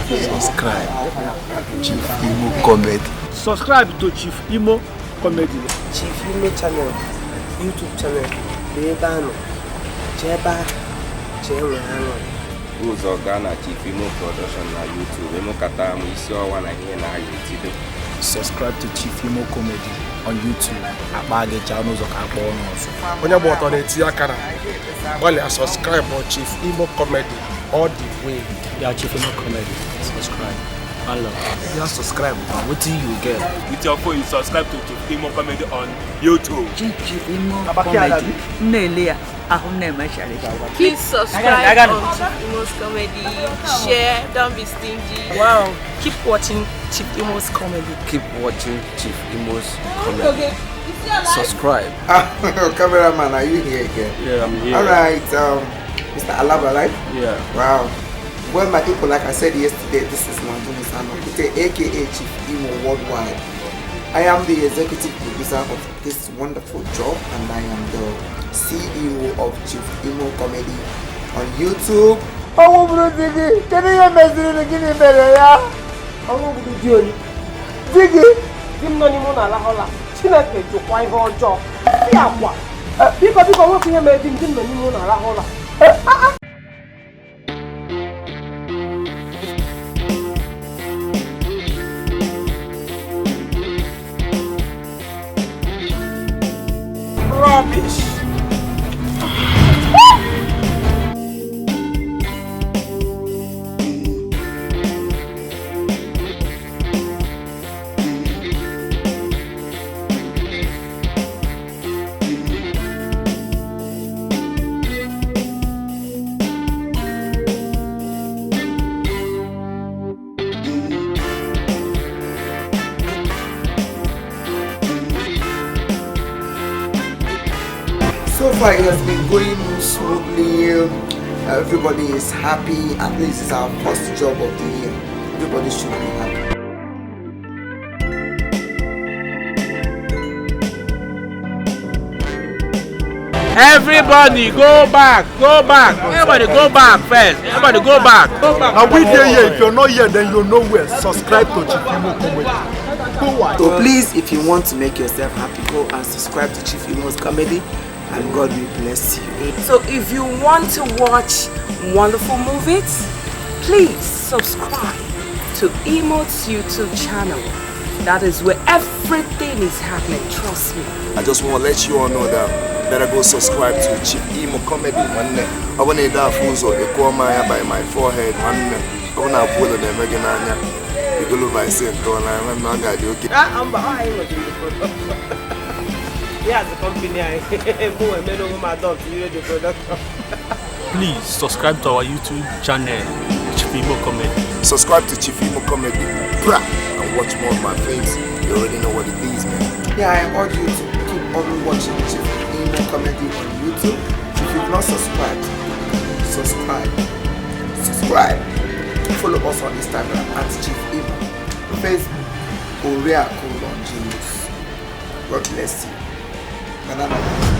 Subscribe Chief Imo Comedy. Subscribe to Chief Imo Comedy. Chief Imo channel, YouTube channel. Bebano, Jeba, Jewe. Who's Organa Chief Imo Production na YouTube. Imo Katamu isi ọwa na ihe na YouTube. Subscribe to Chief Imo Comedy on YouTube. Akpage channel zo ka akpọ ọnụ ọzọ. Onye bụ ọtọ na-eti aka na gbalịa subscribe on Chief Imo Comedy all the way. Yeah, Chief Imo Comedy. Subscribe. Hello. Just subscribe. What do you get? With your phone, you subscribe to Chief Imo Comedy on YouTube. Chief Imo Comedy. Please subscribe on Chief Imo's Comedy. Share, don't be stingy. Wow, keep watching Chief Imo's Comedy. Keep watching Chief Imo's Comedy. Subscribe. Cameraman, are you here again? Yeah, I'm here. Alright, Mr. Alaba, right? Yeah. Wow. Well, my people, like I said yesterday, this is longinus, aka Chief Imo Worldwide. I am the executive producer of this wonderful job, and I am the CEO of Chief Imo Comedy on YouTube. Oh, bro, Diggy, can you imagine the guinea better? Oh, Diggy, Diggy, Dim Nonimona La Hola, Chineke to find her job. People working here made him Dim Nonimona La Hola. Rubbish. So far, it has been going smoothly. Everybody is happy. At least it's our first job of the year. Everybody should be happy. Everybody go back, go back. Everybody go back first. Everybody go back. And we here. If you're not here, then you're nowhere. Subscribe to Chief Imo Comedy. Go on. So please, if you want to make yourself happy, go and subscribe to Chief Imo's Comedy, and God will bless you. So if you want to watch wonderful movies, please subscribe to Imo's YouTube channel. That is where everything is happening, trust me. I just want to let you all know that better go subscribe to Chief Imo Comedy. I want to die for they call my by my forehead. I want to pull them again. You go by saying, I'm not going to do it. Yeah, the company Please subscribe to our YouTube channel, Chief Imo Comedy. Subscribe to Chief Imo Comedy. And watch more of my face. You already know what it is, man. Yeah, I urge you to keep on watching Chief Imo Comedy on YouTube. If you've not subscribed, subscribe. Follow us on Instagram at Chief Imo, Facebook, longinus. God bless you. Banana.